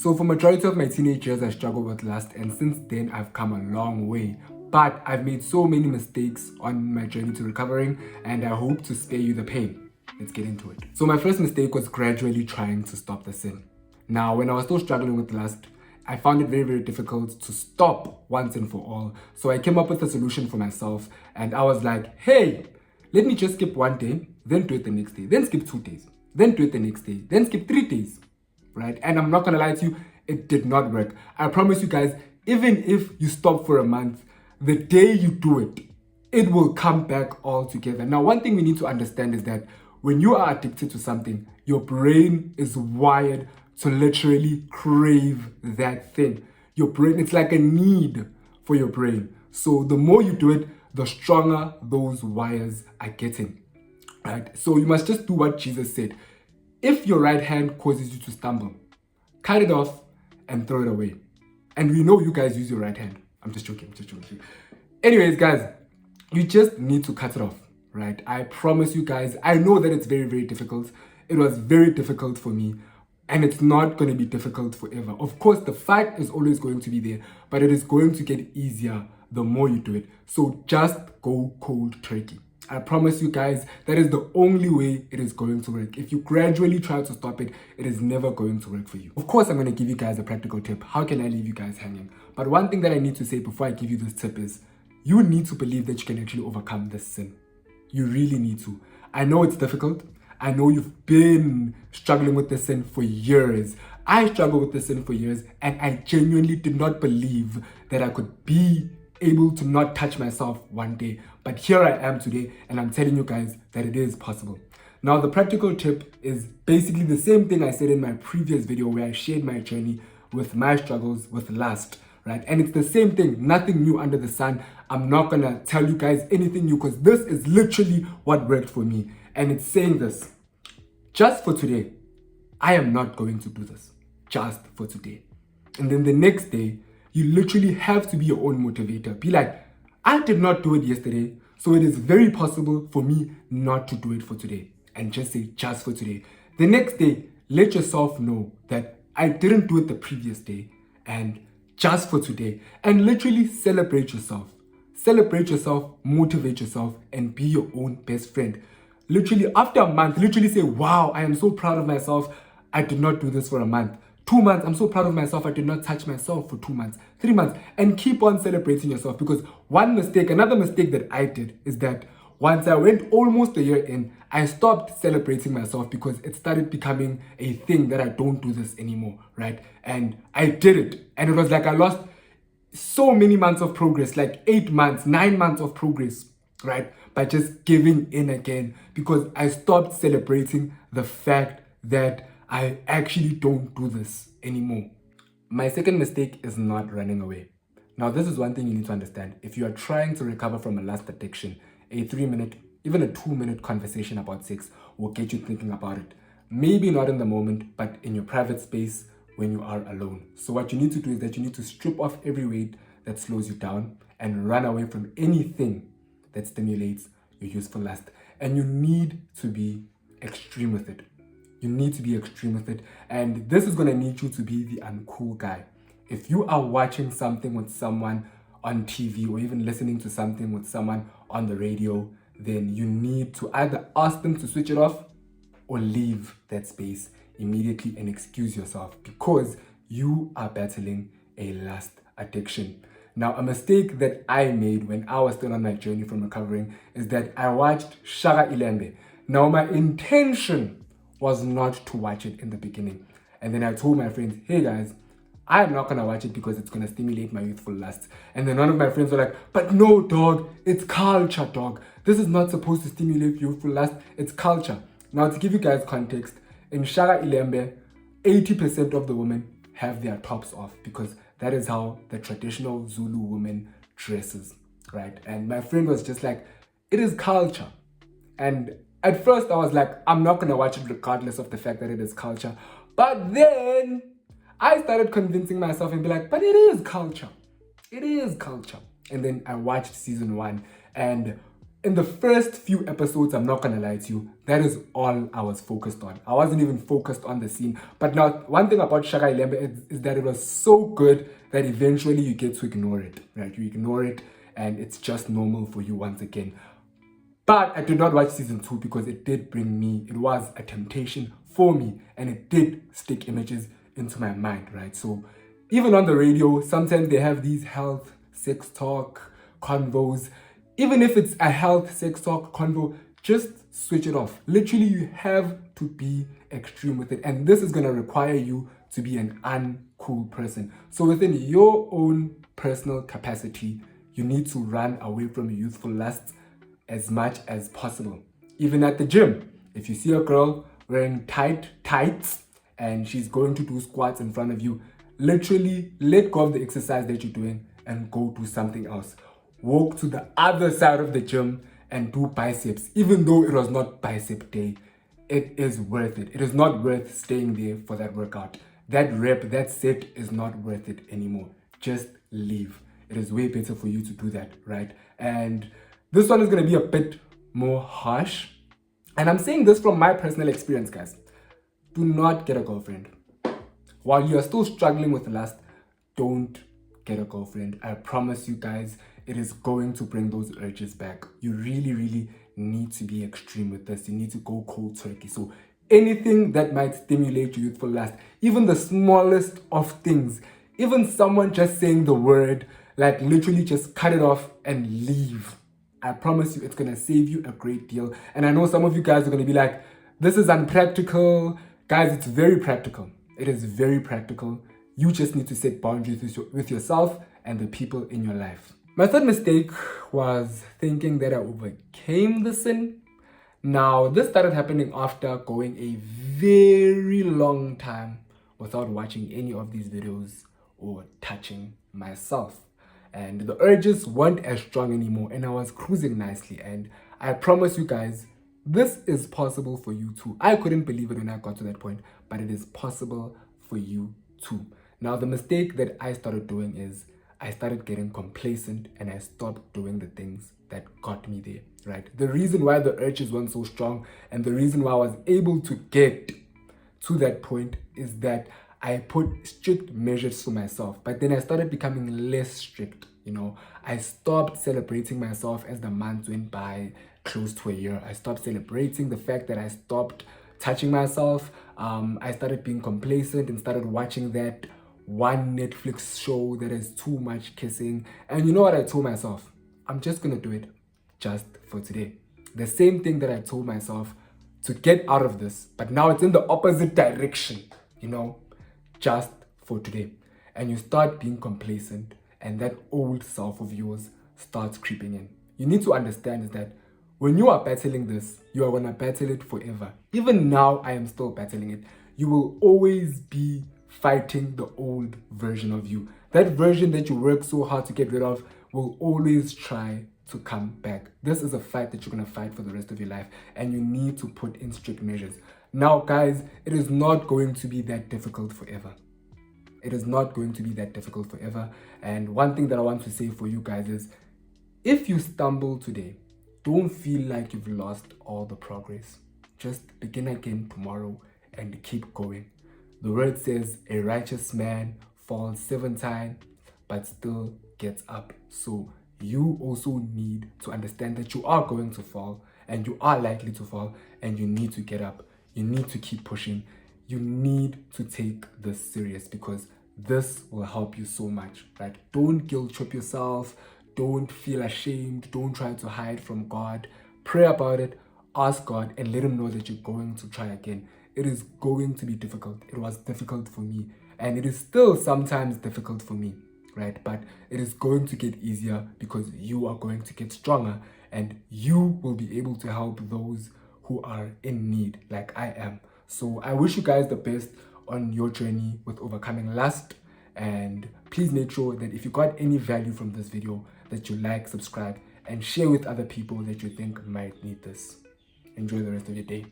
So for majority of my teenage years, I struggled with lust, and since then I've come a long way. But I've made so many mistakes on my journey to recovering, and I hope to spare you the pain. Let's get into it. So my first mistake was gradually trying to stop the sin. Now, when I was still struggling with lust, I found it very, very difficult to stop once and for all. So I came up with a solution for myself, and I was like, hey, let me just skip one day, then do it the next day, then skip 2 days, then do it the next day, then skip 3 days, right? And I'm not gonna lie to you, it did not work. I promise you guys, even if you stop for a month, the day you do it, it will come back all together. Now, one thing we need to understand is that when you are addicted to something, your brain is wired to literally crave that thing. Your brain, it's like a need for your brain. So the more you do it, the stronger those wires are getting, right? So you must just do what Jesus said. If your right hand causes you to stumble, cut it off and throw it away. And we know you guys use your right hand. I'm just joking. Anyways, guys, you just need to cut it off, right? I promise you guys, I know that it's very, very difficult. It was very difficult for me, and it's not going to be difficult forever. Of course, the fight is always going to be there, but it is going to get easier the more you do it. So just go cold turkey. I promise you guys, that is the only way it is going to work. If you gradually try to stop it, it is never going to work for you. Of course, I'm going to give you guys a practical tip. How can I leave you guys hanging? But one thing that I need to say before I give you this tip is, you need to believe that you can actually overcome this sin. You really need to. I know it's difficult. I know you've been struggling with this sin for years. I struggled with this sin for years, and I genuinely did not believe that I could be able to not touch myself one day. But here I am today, and I'm telling you guys that it is possible. Now, the practical tip is basically the same thing I said in my previous video where I shared my journey with my struggles with lust, right? And it's the same thing, nothing new under the sun. I'm not gonna tell you guys anything new because this is literally what worked for me. And it's saying this: just for today, I am not going to do this. Just for today. And then the next day, you literally have to be your own motivator. Be like, I did not do it yesterday, so it is very possible for me not to do it for today. And just say, just for today. The next day, let yourself know that I didn't do it the previous day, and just for today. And literally celebrate yourself. Celebrate yourself, motivate yourself, and be your own best friend. Literally, after a month, literally say, wow, I am so proud of myself. I did not do this for a month. 2 months, I'm so proud of myself. I did not touch myself for 2 months, 3 months, and keep on celebrating yourself. Because another mistake that I did is that once I went almost a year in, I stopped celebrating myself because it started becoming a thing that I don't do this anymore, right? And I did it. And it was like I lost so many months of progress, like 8 months, 9 months of progress, right? By just giving in again because I stopped celebrating the fact that I actually don't do this anymore. My second mistake is not running away. Now, this is one thing you need to understand. If you are trying to recover from a lust addiction, a 3-minute, even a 2-minute conversation about sex will get you thinking about it. Maybe not in the moment, but in your private space when you are alone. So what you need to do is that you need to strip off every weight that slows you down and run away from anything that stimulates your useful lust. And you need to be extreme with it. You need to be extreme with it. And this is going to need you to be the uncool guy. If you are watching something with someone on TV or even listening to something with someone on the radio, then you need to either ask them to switch it off or leave that space immediately and excuse yourself because you are battling a lust addiction. Now, a mistake that I made when I was still on my journey from recovering is that I watched Shaka Ilembe. Now, my intention was not to watch it in the beginning. And then I told my friends, hey guys, I'm not gonna watch it because it's gonna stimulate my youthful lust. And then one of my friends were like, but no dog, it's culture dog. This is not supposed to stimulate youthful lust, it's culture. Now to give you guys context, in Shaka Ilembe, 80% of the women have their tops off because that is how the traditional Zulu woman dresses, right? And my friend was just like, it is culture. And at first I was like, I'm not gonna watch it regardless of the fact that it is culture. But then I started convincing myself and be like, but it is culture. It is culture. And then I watched season 1 and In the first few episodes, I'm not gonna lie to you, that is all I was focused on. I wasn't even focused on the scene. But now, one thing about Shaka Ilembe is that it was so good that eventually you get to ignore it, right? You ignore it and it's just normal for you once again. But I did not watch season 2 because it did bring me, it was a temptation for me, and it did stick images into my mind, right? So even on the radio, sometimes they have these health, sex talk, convos. Even if it's a health, sex talk, convo, just switch it off. Literally, you have to be extreme with it. And this is going to require you to be an uncool person. So within your own personal capacity, you need to run away from youthful lusts as much as possible. Even at the gym, if you see a girl wearing tights and she's going to do squats in front of you, literally let go of the exercise that you're doing and go do something else. Walk to the other side of the gym and do biceps. Even though it was not bicep day, it is worth it. It is not worth staying there for that workout. That rep, that set is not worth it anymore. Just leave. It is way better for you to do that, right? And this one is going to be a bit more harsh. And I'm saying this from my personal experience, guys. Do not get a girlfriend. While you are still struggling with lust, don't get a girlfriend. I promise you guys, it is going to bring those urges back. You really, really need to be extreme with this. You need to go cold turkey. So anything that might stimulate your youthful lust, even the smallest of things, even someone just saying the word, like literally just cut it off and leave. I promise you, it's going to save you a great deal. And I know some of you guys are going to be like, this is unpractical. Guys, it's very practical. It is very practical. You just need to set boundaries with yourself and the people in your life. My third mistake was thinking that I overcame the sin. Now, this started happening after going a very long time without watching any of these videos or touching myself. And the urges weren't as strong anymore, and I was cruising nicely. And I promise you guys, this is possible for you too. I couldn't believe it when I got to that point, but it is possible for you too. Now, the mistake that I started doing is I started getting complacent and I stopped doing the things that got me there, right? The reason why the urges weren't so strong and the reason why I was able to get to that point is that I put strict measures for myself, but then I started becoming less strict. You know, I stopped celebrating myself as the months went by, close to a year. I stopped celebrating the fact that I stopped touching myself. I started being complacent and started watching that one Netflix show that has too much kissing. And you know what I told myself? I'm just gonna do it just for today. The same thing that I told myself to get out of this, but now it's in the opposite direction, you know, just for today. And you start being complacent and that old self of yours starts creeping in. You need to understand is that when you are battling this, you are gonna battle it forever. Even now, I am still battling it. You will always be fighting the old version of you. That version that you work so hard to get rid of will always try to come back. This is a fight that you're going to fight for the rest of your life, and you need to put in strict measures. Now, guys, it is not going to be that difficult forever. It is not going to be that difficult forever. And one thing that I want to say for you guys is, if you stumble today, don't feel like you've lost all the progress. Just begin again tomorrow and keep going. The word says a righteous man falls 7 times, but still gets up. So you also need to understand that you are going to fall and you are likely to fall and you need to get up. You need to keep pushing. You need to take this serious because this will help you so much, right? Don't guilt trip yourself. Don't feel ashamed. Don't try to hide from God. Pray about it. Ask God and let him know that you're going to try again. It is going to be difficult. It was difficult for me and it is still sometimes difficult for me, right? But it is going to get easier because you are going to get stronger and you will be able to help those who are in need like I am. So I wish you guys the best on your journey with overcoming lust, and please make sure that if you got any value from this video that you like, subscribe and share with other people that you think might need this. Enjoy the rest of your day.